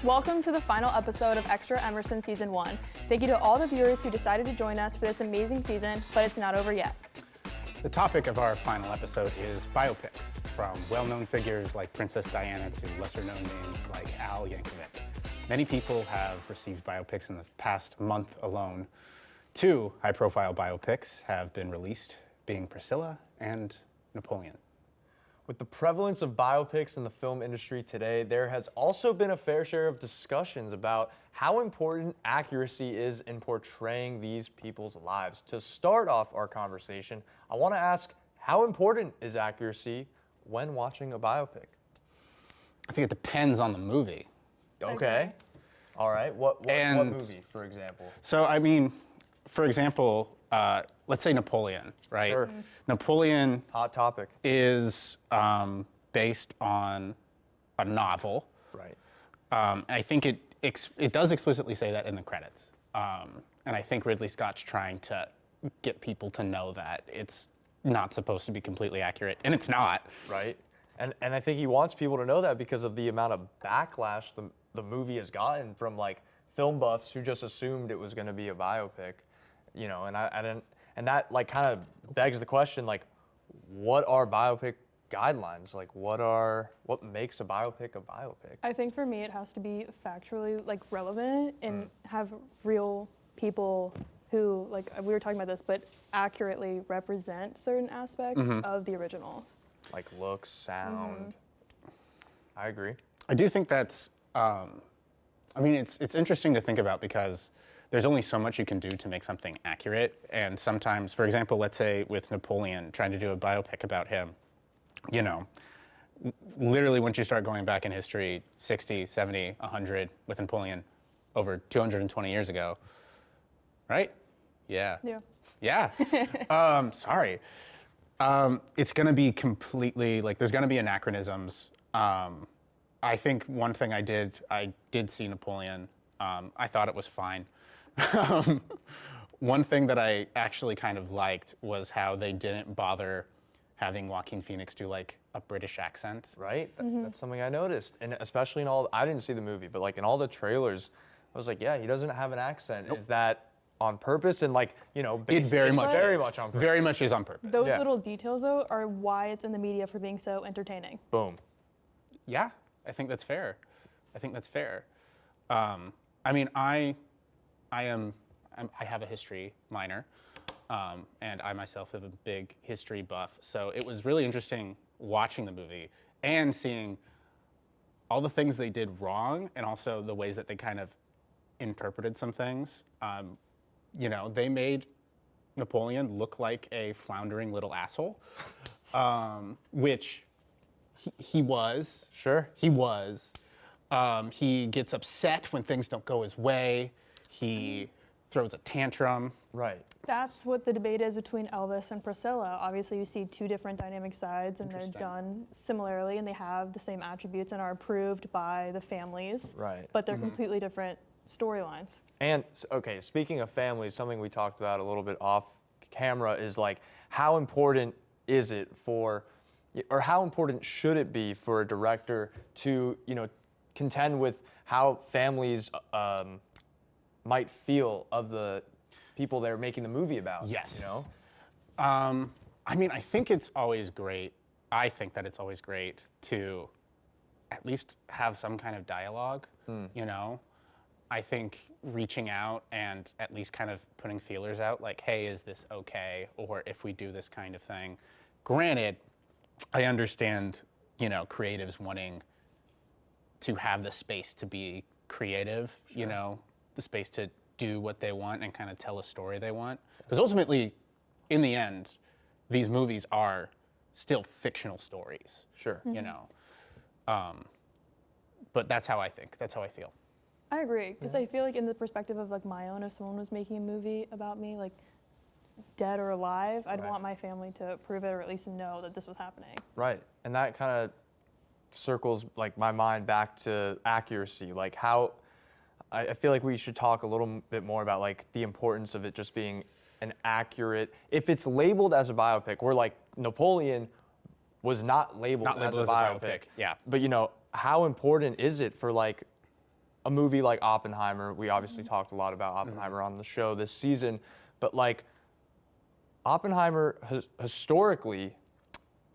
Welcome to the final episode of Extra Emerson Season 1. Thank you to all the viewers who decided to join us for this amazing season, but it's not over yet. The topic of our final episode is biopics, from well-known figures like Princess Diana to lesser-known names like Al Yankovic. Many people have received biopics in the past month alone. 2 high-profile biopics have been released, being Priscilla and Napoleon. With the prevalence of biopics in the film industry today, there has also been a fair share of discussions about how important accuracy is in portraying these people's lives. To start off our conversation, I want to ask, how important is accuracy when watching a biopic? I think it depends on the movie. Okay. All right. What movie, for example? So, I mean, for example, let's say Napoleon, right? Sure. Napoleon Hot topic. is based on a novel. Right. I think it does explicitly say that in the credits. And I think Ridley Scott's trying to get people to know that it's not supposed to be completely accurate, and it's not. Right. And I think he wants people to know that because of the amount of backlash the movie has gotten from like film buffs who just assumed it was going to be a biopic, you know. And that like kind of begs the question, like, what are biopic guidelines? Like, what makes a biopic a biopic? I think for me it has to be factually like relevant and have real people who, like we were talking about this, but accurately represent certain aspects of the originals. Like looks, sound. I agree. I do think that's, I mean, it's interesting to think about because there's only so much you can do to make something accurate. And sometimes, for example, let's say with Napoleon, trying to do a biopic about him, you know, literally once you start going back in history, 60, 70, 100 with Napoleon over 220 years ago, right? Yeah. Yeah. Yeah. Sorry. It's going to be completely, like, there's going to be anachronisms. I think one thing I did see Napoleon. I thought it was fine. One thing that I actually kind of liked was how they didn't bother having Joaquin Phoenix do like a British accent. Right? That's something I noticed. And especially in all, I didn't see the movie, but like in all the trailers, I was like, yeah, he doesn't have an accent. Nope. Is that on purpose? And like, you know, it very much on purpose. Very much is on purpose. Those little details though are why it's in the media for being so entertaining. Boom. Yeah, I think that's fair. I mean, I have a history minor, and I myself am a big history buff. So it was really interesting watching the movie and seeing all the things they did wrong, and also the ways that they kind of interpreted some things. You know, they made Napoleon look like a floundering little asshole, which he was. Sure. He was. He gets upset when things don't go his way. He throws a tantrum. Right. That's what the debate is between Elvis and Priscilla. Obviously, you see 2 different dynamic sides, and they're done similarly, and they have the same attributes and are approved by the families. Right. But they're completely different storylines. And okay, speaking of families, something we talked about a little bit off camera is like, how important is it for, or how important should it be for a director to, you know, contend with how families might feel of the people they're making the movie about? Yes. You know? I mean, I think it's always great. I think that it's always great to at least have some kind of dialogue, you know? I think reaching out and at least kind of putting feelers out, like, hey, is this okay? Or if we do this kind of thing. Granted, I understand, you know, creatives wanting to have the space to be creative, you know, the space to do what they want and kind of tell a story they want. Because ultimately, in the end, these movies are still fictional stories. Sure. You know. But that's how I think. That's how I feel. I agree, because I feel like in the perspective of like my own, if someone was making a movie about me, like dead or alive, I'd want my family to approve it or at least know that this was happening. Right. And that kind of circles like my mind back to accuracy. Like how, I feel like we should talk a little bit more about like the importance of it just being an accurate, if it's labeled as a biopic, where like Napoleon was not labeled as a biopic. Yeah. But you know, how important is it for like a movie like Oppenheimer, we obviously talked a lot about Oppenheimer on the show this season, but like Oppenheimer historically,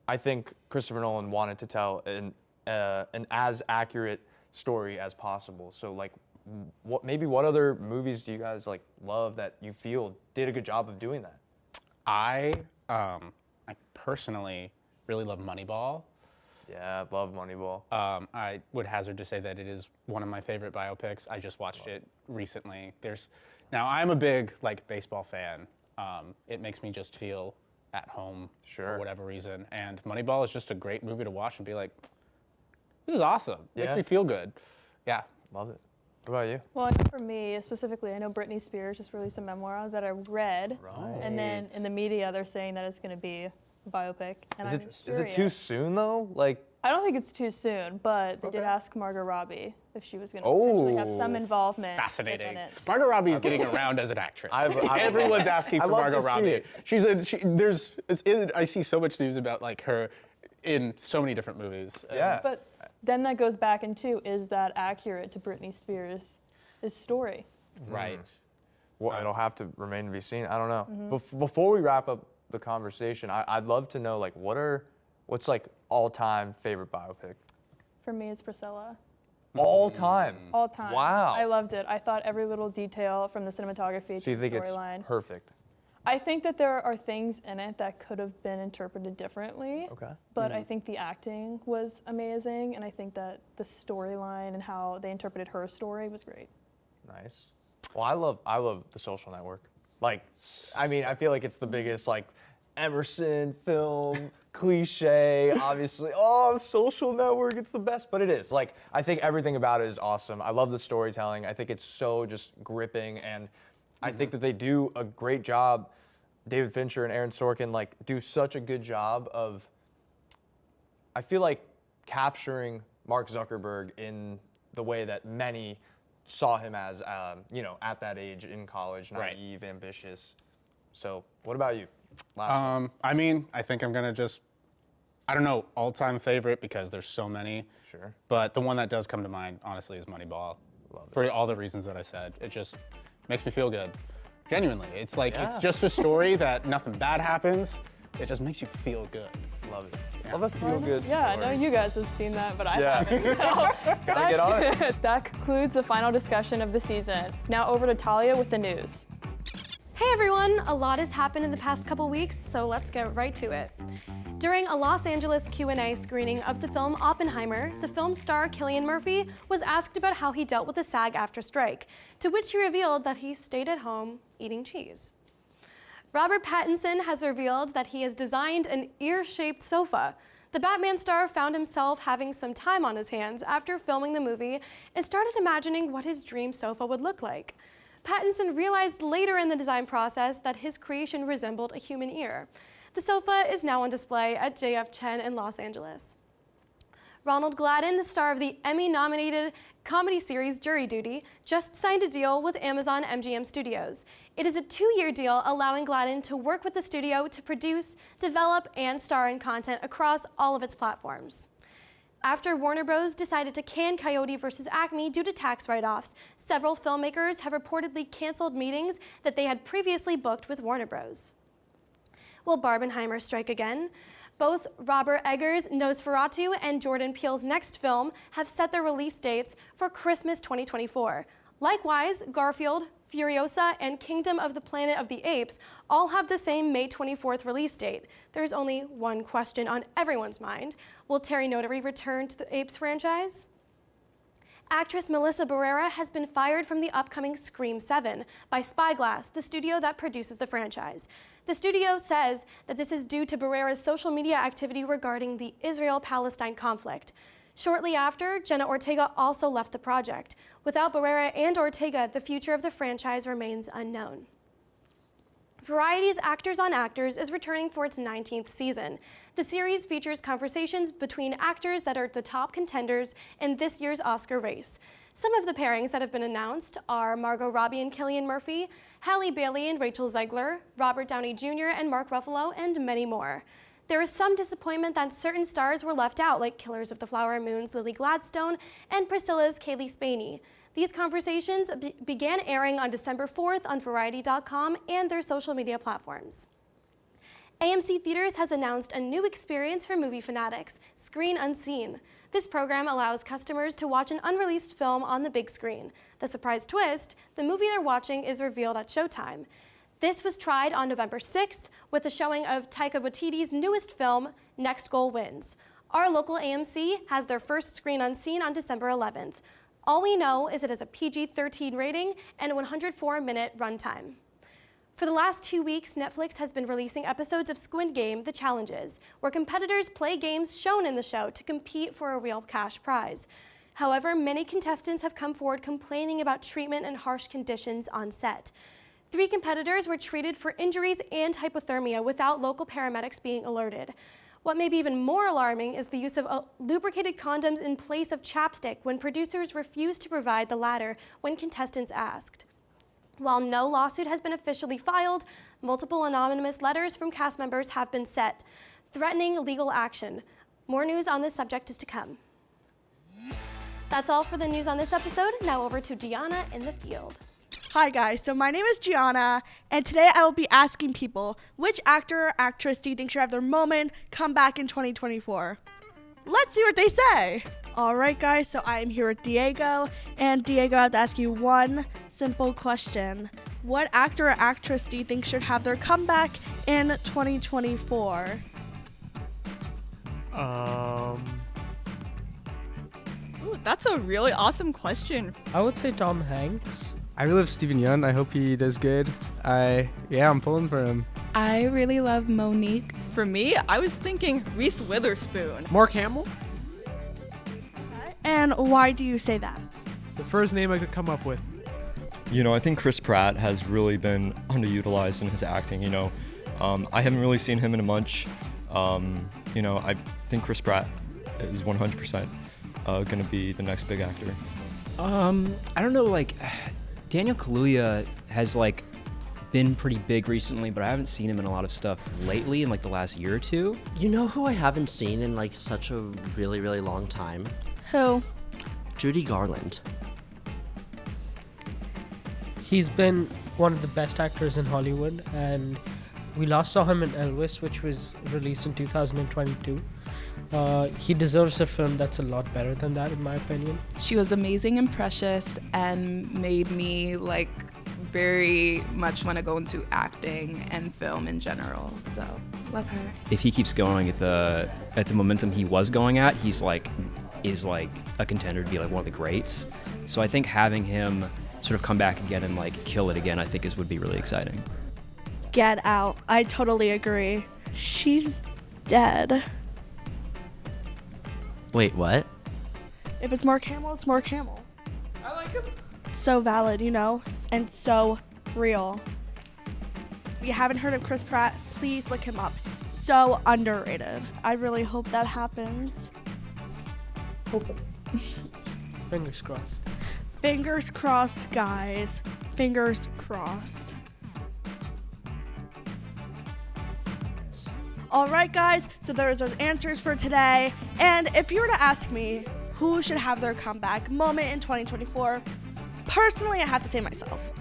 I think Christopher Nolan wanted to tell an as accurate story as possible. So like, what other movies do you guys like love that you feel did a good job of doing that? I personally really love Moneyball. Yeah, I love Moneyball. I would hazard to say that it is one of my favorite biopics. I just watched it recently. Now I'm a big like baseball fan. It makes me just feel at home for whatever reason. And Moneyball is just a great movie to watch and be like, this is awesome. Makes me feel good. Yeah. Love it. What about you? Well, I know for me specifically, I know Britney Spears just released a memoir that I read. Right. And then in the media, they're saying that it's going to be a biopic. And Is it too soon though? Like, I don't think it's too soon, but they did ask Margot Robbie if she was going to potentially have some involvement. Fascinating. within it. Margot Robbie is getting around as an actress. Everyone's asking for Margot Robbie. I see so much news about like her in so many different movies. Yeah. But then that goes back into, is that accurate to Britney Spears' story? Right. Well, it'll have to remain to be seen. I don't know. Before we wrap up the conversation, I'd love to know like what's like all-time favorite biopic? For me, it's Priscilla. All time. All time. Wow. I loved it. I thought every little detail from the cinematography So you to the think it's storyline. perfect? I think that there are things in it that could have been interpreted differently. Okay. But I think the acting was amazing, and I think that the storyline and how they interpreted her story was great. Nice. Well, I love The Social Network. Like, I mean, I feel like it's the biggest like Emerson film cliche. Obviously, The Social Network, it's the best, but it is. Like, I think everything about it is awesome. I love the storytelling. I think it's so just gripping, and I think that they do a great job. David Fincher and Aaron Sorkin like do such a good job of, I feel like, capturing Mark Zuckerberg in the way that many saw him as, at that age in college, naive, ambitious. So, what about you? I mean, I think I'm gonna I don't know, all-time favorite because there's so many. Sure. But the one that does come to mind, honestly, is Moneyball. For all the reasons that I said. It just makes me feel good. Genuinely. It's like, it's just a story that nothing bad happens. It just makes you feel good. Love it. Love a feel-good story. Yeah, I know you guys have seen that, but I haven't. So Gotta get on it. that concludes the final discussion of the season. Now over to Talia with the news. Hey everyone, a lot has happened in the past couple weeks, so let's get right to it. During a Los Angeles Q&A screening of the film Oppenheimer, the film star Cillian Murphy was asked about how he dealt with the SAG-AFTRA strike, to which he revealed that he stayed at home eating cheese. Robert Pattinson has revealed that he has designed an ear-shaped sofa. The Batman star found himself having some time on his hands after filming the movie and started imagining what his dream sofa would look like. Pattinson realized later in the design process that his creation resembled a human ear. The sofa is now on display at JF Chen in Los Angeles. Ronald Gladden, the star of the Emmy-nominated comedy series Jury Duty, just signed a deal with Amazon MGM Studios. It is a 2-year deal allowing Gladden to work with the studio to produce, develop, and star in content across all of its platforms. After Warner Bros. Decided to can Coyote vs. Acme due to tax write-offs, several filmmakers have reportedly canceled meetings that they had previously booked with Warner Bros. Will Barbenheimer strike again? Both Robert Eggers' Nosferatu and Jordan Peele's next film have set their release dates for Christmas 2024. Likewise, Garfield, Furiosa, and Kingdom of the Planet of the Apes all have the same May 24th release date. There's only one question on everyone's mind. Will Terry Notary return to the Apes franchise? Actress Melissa Barrera has been fired from the upcoming Scream 7 by Spyglass, the studio that produces the franchise. The studio says that this is due to Barrera's social media activity regarding the Israel-Palestine conflict. Shortly after, Jenna Ortega also left the project. Without Barrera and Ortega, the future of the franchise remains unknown. Variety's Actors on Actors is returning for its 19th season. The series features conversations between actors that are the top contenders in this year's Oscar race. Some of the pairings that have been announced are Margot Robbie and Cillian Murphy, Halle Bailey and Rachel Zegler, Robert Downey Jr. and Mark Ruffalo, and many more. There is some disappointment that certain stars were left out, like Killers of the Flower Moon's Lily Gladstone and Priscilla's Kaylee Spaney. These conversations began airing on December 4th on Variety.com and their social media platforms. AMC Theaters has announced a new experience for movie fanatics, Screen Unseen. This program allows customers to watch an unreleased film on the big screen. The surprise twist, the movie they're watching is revealed at showtime. This was tried on November 6th with a showing of Taika Waititi's newest film, Next Goal Wins. Our local AMC has their first Screen Unseen on December 11th. All we know is it has a PG-13 rating and a 104-minute runtime. For the last 2 weeks, Netflix has been releasing episodes of Squid Game: The Challenges, where competitors play games shown in the show to compete for a real cash prize. However, many contestants have come forward complaining about treatment and harsh conditions on set. 3 competitors were treated for injuries and hypothermia without local paramedics being alerted. What may be even more alarming is the use of lubricated condoms in place of chapstick when producers refused to provide the latter when contestants asked. While no lawsuit has been officially filed, multiple anonymous letters from cast members have been sent, threatening legal action. More news on this subject is to come. That's all for the news on this episode. Now over to Gianna in the field. Hi guys, so my name is Gianna, and today I will be asking people, which actor or actress do you think should have their moment come back in 2024? Let's see what they say. Alright guys, so I am here with Diego, and Diego, I have to ask you one simple question. What actor or actress do you think should have their comeback in 2024? Ooh, that's a really awesome question. I would say Tom Hanks. I really love Steven Yeun. I hope he does good. I'm pulling for him. I really love Monique. For me, I was thinking Reese Witherspoon. Mark Hamill? And why do you say that? It's the first name I could come up with. You know, I think Chris Pratt has really been underutilized in his acting, you know. I haven't really seen him in a much. I think Chris Pratt is 100% going to be the next big actor. I don't know, Daniel Kaluuya has, been pretty big recently, but I haven't seen him in a lot of stuff lately in, the last year or two. You know who I haven't seen in, such a really, really long time? Who? Judy Garland. He's been one of the best actors in Hollywood, and we last saw him in Elvis, which was released in 2022. He deserves a film that's a lot better than that, in my opinion. She was amazing and precious and made me very much want to go into acting and film in general. So love her. If he keeps going at the momentum he was going at, is a contender to be one of the greats. So I think having him sort of come back again and kill it again, I think would be really exciting. Get Out. I totally agree. She's dead. Wait, what? If it's Mark Hamill, it's Mark Hamill. I like him. So valid, and so real. If you haven't heard of Chris Pratt, please look him up. So underrated. I really hope that happens. Fingers crossed. Fingers crossed, guys. Fingers crossed. All right, guys, so there's our answers for today. And if you were to ask me who should have their comeback moment in 2024, personally, I have to say myself.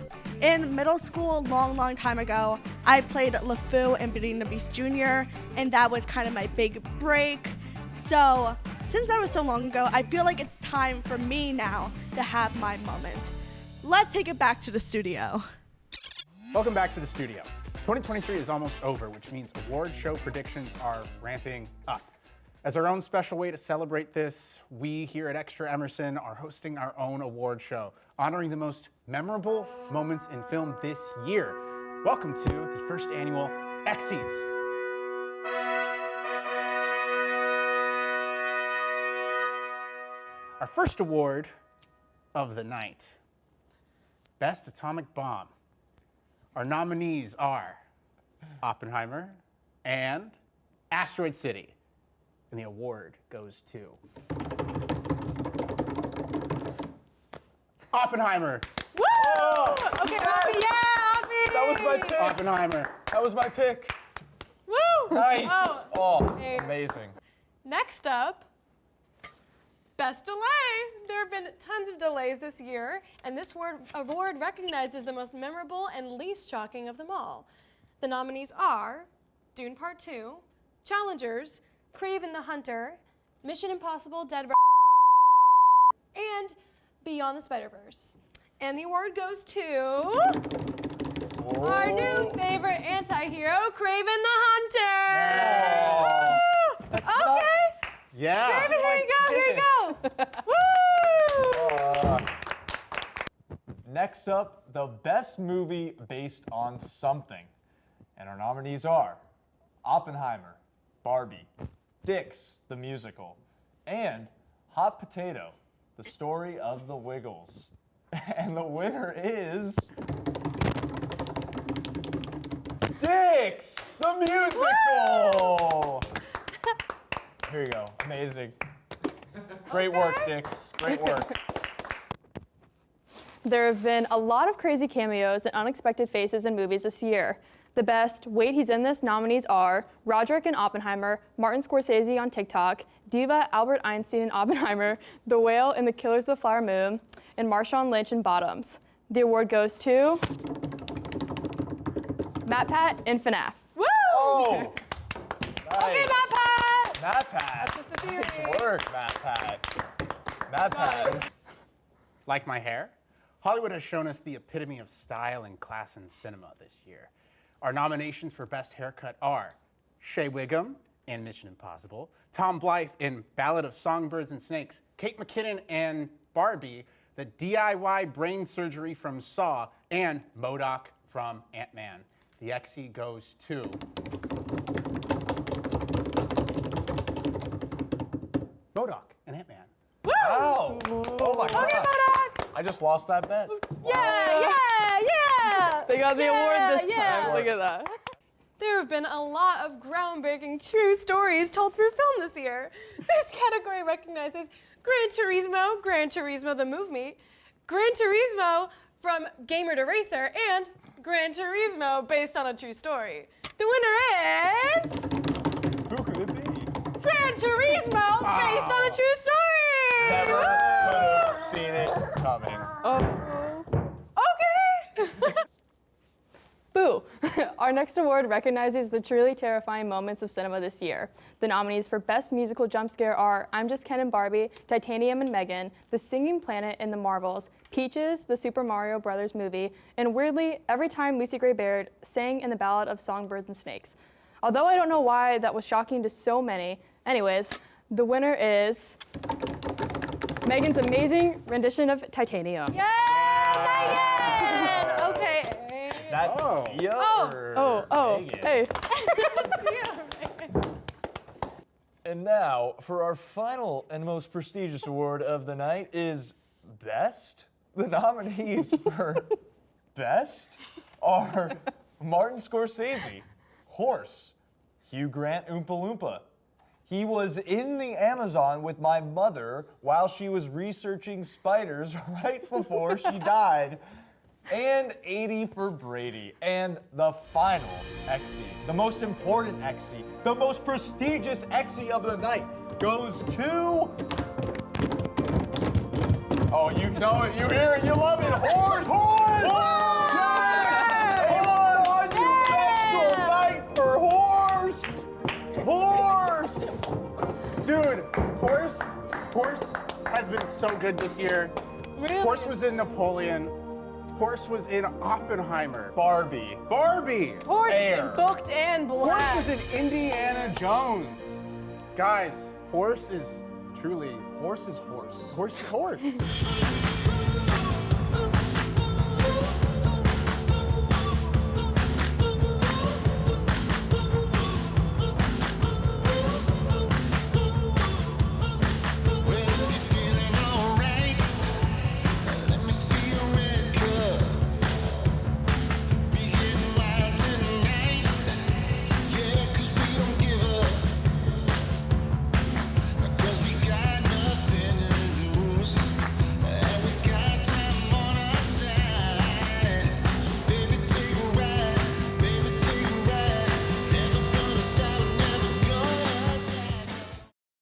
In middle school, long time ago, I played LeFou in Beauty and the Beast Jr., and that was kind of my big break. So since that was so long ago, I feel like it's time for me now to have my moment. Let's take it back to the studio. Welcome back to the studio. 2023 is almost over, which means award show predictions are ramping up. As our own special way to celebrate this, we here at Extra Emerson are hosting our own award show, honoring the most memorable moments in film this year. Welcome to the first annual Exxies. Our first award of the night, Best Atomic Bomb. Our nominees are Oppenheimer and Asteroid City. And the award goes to Oppenheimer. Woo! Okay, Abby, yeah, Abby! That was my pick. Oppenheimer. That was my pick. Woo! Nice. Oh, Hey. amazing. Next up, Best Delay. There have been tons of delays this year, and this award recognizes the most memorable and least shocking of them all. The nominees are Dune Part 2, Challengers, Kraven the Hunter, Mission Impossible Dead and Beyond the Spider-Verse. And the award goes to our new favorite anti-hero, Kraven the Hunter. Woo! Okay. Yeah. Kraven, here you go. Woo! Next up, the best movie based on something. And our nominees are Oppenheimer, Barbie, Dix, the musical, and Hot Potato, the story of the Wiggles. And the winner is Dix, the musical. Here you go. Amazing. Great work, Dix. Great work. There have been a lot of crazy cameos and unexpected faces in movies this year. The best Wait, He's in This nominees are Roderick in Oppenheimer, Martin Scorsese on TikTok, Diva Albert Einstein in Oppenheimer, The Whale in The Killers of the Flower Moon, and Marshawn Lynch in Bottoms. The award goes to Matt Pat in FNAF. Woo! Oh! Nice. Okay, Matt Pat. Matt Pat. That's just a theory. Nice work, Matt Pat. Matt Pat. Like my hair? Hollywood has shown us the epitome of style and class in cinema this year. Our nominations for Best Haircut are Shea Wiggum in Mission Impossible, Tom Blythe in Ballad of Songbirds and Snakes, Kate McKinnon and Barbie, the DIY brain surgery from Saw, and MODOK from Ant-Man. The Exie goes to MODOK and Ant-Man. Woo! Oh! Oh my God. Okay, MODOK. I just lost that bet. Yeah. They got the award this time. Yeah. Look at that. There have been a lot of groundbreaking true stories told through film this year. This category recognizes Gran Turismo the movie, Gran Turismo from Gamer to Racer, and Gran Turismo based on a true story. The winner is Who could it be? Gran Turismo based on a true story. Never would have seen it coming. Okay. Boo! Our next award recognizes the truly terrifying moments of cinema this year. The nominees for Best Musical Jump Scare are I'm Just Ken and Barbie, Titanium and Megan, The Singing Planet in The Marvels, Peaches, the Super Mario Brothers movie, and weirdly, every time Lucy Gray Baird sang in the Ballad of Songbirds and Snakes. Although I don't know why that was shocking to so many. Anyways, the winner is Megan's amazing rendition of Titanium. Yeah, Megan! Okay. That's Sia or Megan? Hey. And now, for our final and most prestigious award of the night is Best. The nominees for Best are Martin Scorsese, Horse, Hugh Grant, Oompa Loompa. He was in the Amazon with my mother while she was researching spiders right before she died. And 80 for Brady. And the final Exie, the most important Exie, the most prestigious Exie of the night goes to... Oh, you know it, you hear it, you love it. Horse! Horse! Yes! Hold on, you bet fight for Horse! Horse! Dude, Horse has been so good this year. Really? Horse was in Napoleon. Horse was in Oppenheimer. Barbie. Horse Air. booked and black. Horse was in Indiana Jones. Guys, Horse is truly... Horse is horse. Horse is horse.